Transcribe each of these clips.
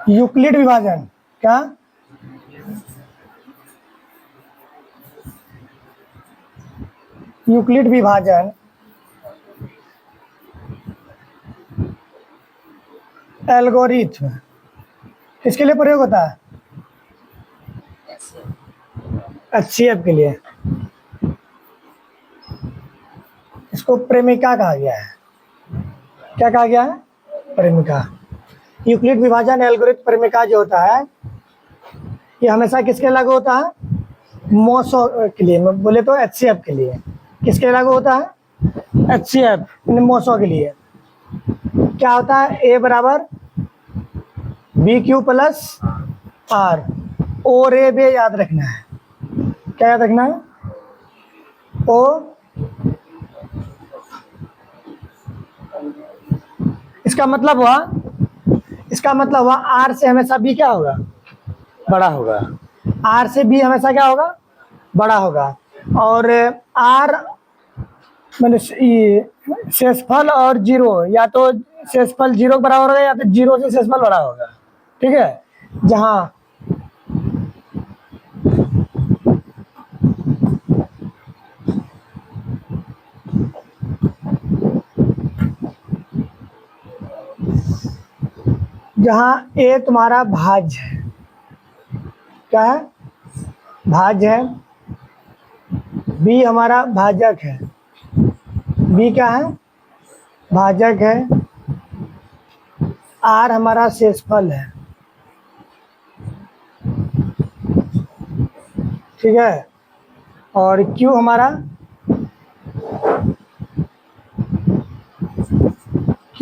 Euclid विभाजन क्या? Euclid विभाजन एल्गोरिथ्म किसके लिए प्रयोग होता है? HCF के लिए। इसको प्रेमिका कहा गया है। क्या कहा गया है? प्रेमिका। यूक्लिड विभाजन एल्गोरिथ्म प्रेमिका जो होता है ये हमेशा किसके लागू होता है? मोसो के लिए, बोले तो HCF के लिए। किसके लागू होता है? HCF मोसो के लिए। क्या होता है? A बराबर BQ प्लस R। ओ रे बे याद रखना है। क्या याद रखना है? ओ इसका मतलब हुआ R से हमेशा B क्या होगा? बड़ा होगा। R से B हमेशा क्या होगा? बड़ा होगा। और R मैंने शेषफल और जीरो, या तो शेषफल जीरो के बराबर होगा या तो जीरो से शेषफल बड़ा होगा। ठीक है। जहां A तुम्हारा भाज्य है, क्या है? भाज्य है। B हमारा भाजक है। B क्या है? भाजक है। R हमारा शेषफल है। ठीक है। और Q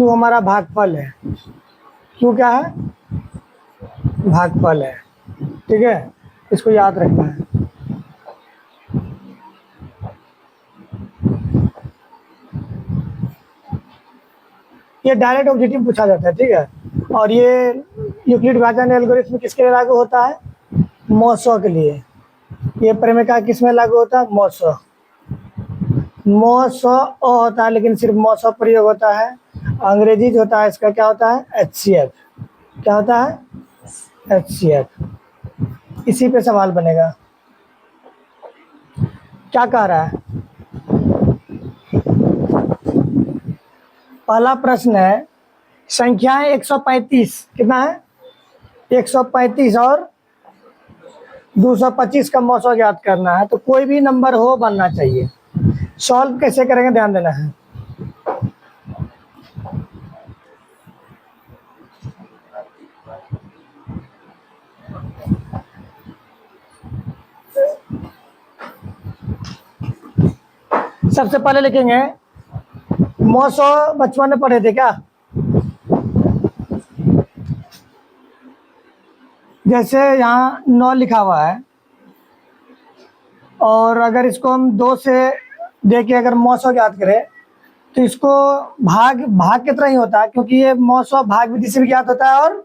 हमारा भागफल है। Q क्या है? भागफल है। ठीक है, इसको याद रखना है। ये डायरेक्ट ऑब्जेक्टिव पूछा जाता है। ठीक है। और ये यूक्लिड विभाजन एल्गोरिथ्म किसके लिए लागू होता है? मोसो के लिए। ये प्रेमिका किस में लागू होता है? मोसो ओ होता है, लेकिन सिर्फ मोसो प्रयोग होता है। अंग्रेजी जो होता है इसका क्या होता है? HCF। क्या होता है? HCF। इसी पे सवाल बनेगा। क्या कह रहा है? पहला प्रश्न है संख्याएं 135 कितना है? 135 और 225 का मौसो ज्ञात करना है। तो कोई भी नंबर हो बनना चाहिए। सॉल्व कैसे करेंगे ध्यान देना है। सबसे पहले लिखेंगे मौसो, बचपन में पढ़े थे क्या? जैसे यहाँ 9 लिखा हुआ है, और अगर इसको हम 2 से देके अगर मौसो ज्ञात करें तो इसको भाग की तरह ही होता है, क्योंकि ये मौसो भाग विधि से भी ज्ञात होता है और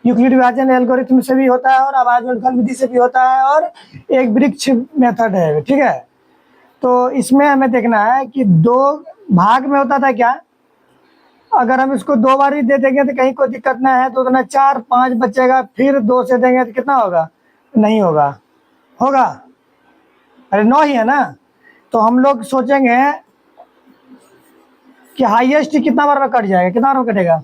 यूक्लिड विभाजन एल्गोरिथ्म से भी होता है और आवाज गुणनफल विधि से भी होता है और एक वृक्ष मेथड है। ठीक है। तो इसमें हमें देखना है कि 2 भाग में होता था क्या? अगर हम इसको 2 बार ही दे देंगे तो कहीं कोई दिक्कत ना है, तो उतना 4 5 बचेगा। फिर 2 से देंगे तो कितना होगा? नहीं होगा। होगा? अरे 9 ही है ना। तो हम लोग सोचेंगे कि हाईएस्ट कितना बार में कट जाएगा? कितना बार में कटेगा?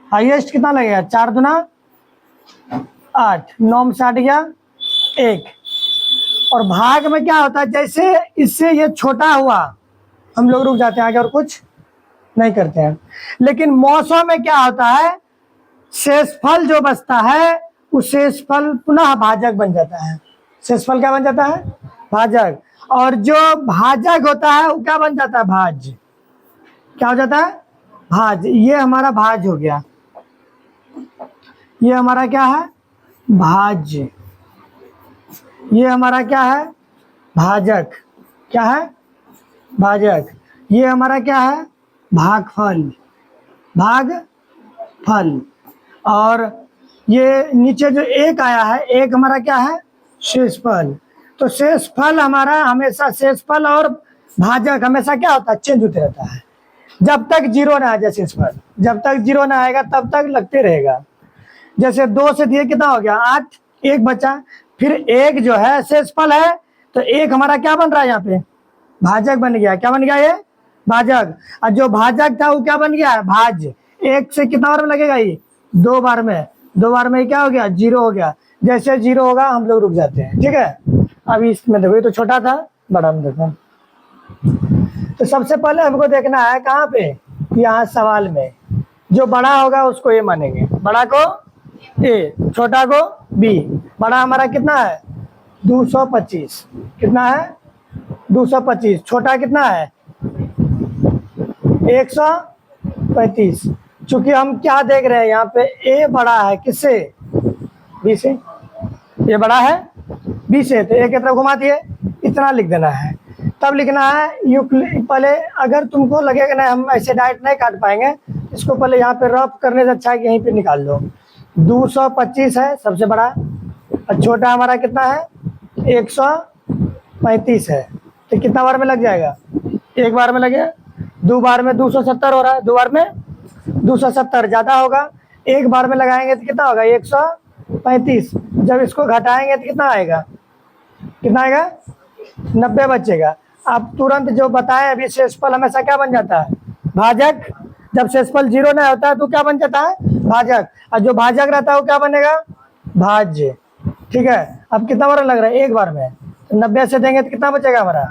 हाईएस्ट कितना लगेगा? 4 दूना 8, 9 में से 8 गया 1। और भाग में क्या होता है? जैसे इससे ये छोटा हुआ हम लोग रुक जाते हैं, आगे और कुछ नहीं करते हैं। लेकिन मौसम में क्या होता है? शेषफल जो बचता है उस शेषफल पुनः भाजक बन जाता है। शेषफल क्या बन जाता है? भाजक। और जो भाजक होता है वो क्या बन जाता है? भाज्य। क्या हो जाता है? भाज्य। ये हमारा भाज्य हो गया। ये हमारा क्या है? भाज्य। ये हमारा क्या है? भाजक। क्या है? भाजक। ये हमारा क्या है? भागफल। भागफल। और ये नीचे जो 1 आया है, 1 हमारा क्या है? शेषफल। तो शेषफल हमारा हमेशा, शेषफल और भाजक हमेशा क्या होता है? चेंज होते रहता है। जब तक जीरो ना आ जाए शेषफल, जब तक जीरो ना आएगा तब तक लगते रहेगा। जैसे 2 से दिए कितना हो गया 8, एक बचा, फिर एक जो है शेषफल है, तो एक हमारा क्या बन रहा है यहाँ पे, भाजक बन गया। क्या बन गया ये, भाजक। और जो भाजक था वो क्या बन गया, भाज्य। एक से कितना बार में लगेगा ये, 2 बार में, 2 बार में क्या हो गया, जीरो हो गया। जैसे जीरो होगा हम लोग रुक जाते हैं, ठीक है। अब इसमें देखो ये तो छोटा था, बड़ा में देखो। तो सबसे पहले हमको देखना है कहाँ पे, यहाँ सवाल में, जो बड़ा होगा उसको ए मानेंगे, बड़ा को ए, छोटा को बी। बड़ा हमारा कितना है 225, कितना है 225, छोटा कितना है 135। चूंकि हम क्या देख रहे हैं यहाँ पे, ए बड़ा है किससे, बी से, ये बड़ा है बी से, तो ए की तरफ घुमा दिए, इतना लिख देना है। तब लिखना है पहले, अगर तुमको लगेगा ना हम ऐसे डायरेक्ट नहीं काट पाएंगे, इसको पहले यहाँ पे रफ करने से अच्छा है कि यहीं पे निकाल लो। 225 है सबसे बड़ा, और छोटा हमारा कितना है 135 है। तो कितना बार में लग जाएगा, एक बार में लगे, 2 बार में 270 हो रहा है, 2 बार में 270 ज़्यादा होगा, एक बार में लगाएंगे तो कितना होगा 135। जब इसको घटाएंगे तो कितना आएगा, कितना आएगा 90 बचेगा। अब तुरंत जो बताएं अभी, शेषफल हमेशा क्या बन जाता है, भाजक। जब शेषफल जीरो नहीं होता है तो क्या बन जाता है, भाजक। और जो भाजक रहता है वो क्या बनेगा, भाज्य। ठीक है। अब कितना बार लग रहा है, एक बार में, 90 से देंगे तो कितना बचेगा हमारा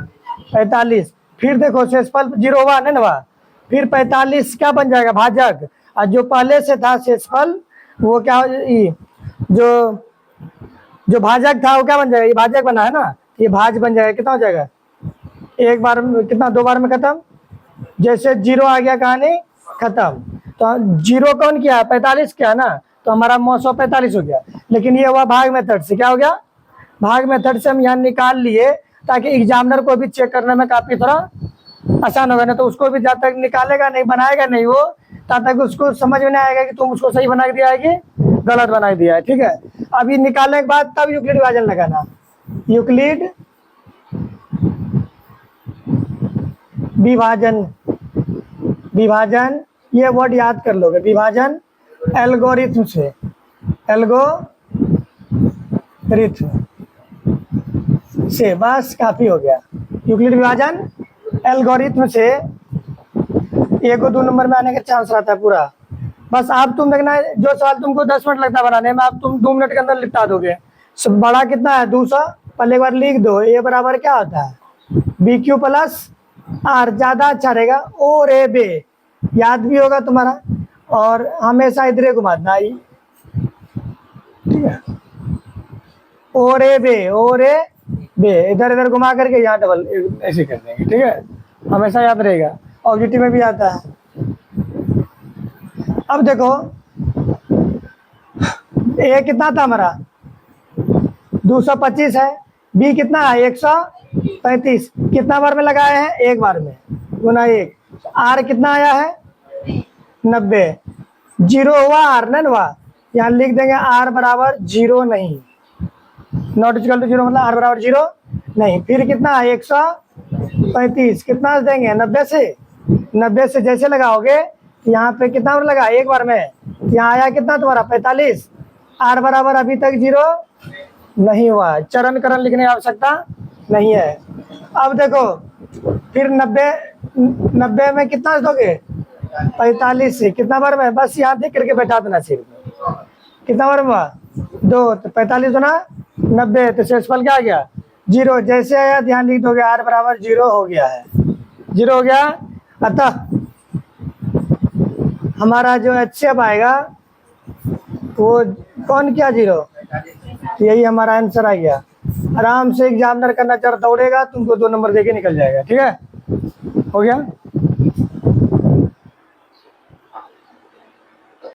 45। फिर देखो शेषफल जीरो हुआ नहीं हुआ, फिर 45 क्या बन जाएगा, भाजक। और जो पहले से था शेषफल वो क्या, जो भाजक था वो क्या बन जाएगा, ये भाजक बना है ना, ये भाज बन जाएगा। कितना हो जाएगा, एक बार में कितना, 2 बार में खत्म। जैसे जीरो आ गया कहानी खत्म। तो जीरो कौन किया, 45 किया ना, तो हमारा 945 हो गया। लेकिन ये हुआ भाग मेथड से, क्या हो गया, भाग मेथड से हम यहाँ निकाल लिए, ताकि एग्जामिनर को भी चेक करने में काफी थोड़ा आसान होगा। ना तो उसको भी जब तक निकालेगा नहीं, बनाएगा नहीं वो, तब तक उसको समझ में नहीं आएगा कि तुम उसको सही बना के दिया है कि गलत बना दिया है। ठीक है। अभी निकालने के बाद तब यूक्लिड विभाजन लगाना, यूक्लिड विभाजन, विभाजन ये वर्ड याद कर लोगे, विभाजन एल्गोरिथम से, एल्गोरिथम से, बस काफी हो गया। यूक्लिड विभाजन एल्गोरिथम से 1 और 2 नंबर में आने का चांस रहता है पूरा। बस आप तुम देखना है, जो सवाल तुमको 10 मिनट लगता है बनाने में, आप तुम 2 मिनट के अंदर लिखा दोगे। बड़ा कितना है 200, पहले एक बार लिख दो। ए बराबर क्या होता है, बी क्यू प्लस आर, ज्यादा अच्छा रहेगा। ओ रे बे याद भी होगा तुम्हारा, और हमेशा इधर घुमाना, ठीक है। ओ रे बे, ओ रे बे, इधर इधर घुमा करके यहाँ डबल ऐसे कर देंगे, ठीक है। हमेशा याद रहेगा, ऑब्जेक्टिव में भी आता है। अब देखो ए कितना था हमारा 225 है, बी कितना है 135, कितना बार में लगाए हैं, एक बार में, गुना 1। आर कितना आया है 90, जीरो हुआ आर नहीं हुआ, यहाँ लिख देंगे आर बराबर 0 नहीं, नॉट इक्वल टू 0 मतलब आर बराबर 0 नहीं। फिर कितना है 135, कितना देंगे 90 से, 90 से जैसे लगाओगे यहाँ पे कितना बार लगा, एक बार में, यहाँ आया कितना तुम्हारा 45। आर बराबर अभी तक 0 नहीं हुआ, चरण करण लिखने की आवश्यकता नहीं है। अब देखो फिर 90 में कितना दोगे 45 से, कितना बार में, बस यहाँ देख करके बैठा देना सिर्फ, कितना बार हुआ 2, तो 45 गुना 90, तो शेषफल क्या आ गया 0। जैसे आया ध्यान लिख दोगे आर बराबर 0 हो गया है, 0 हो गया। अतः हमारा जो HCF आएगा वो कौन किया 0, यही हमारा आंसर आ गया। आराम से एग्जामिनर करना चाह दौड़ेगा, तुमको 2 नंबर देके निकल जाएगा, ठीक है, हो गया।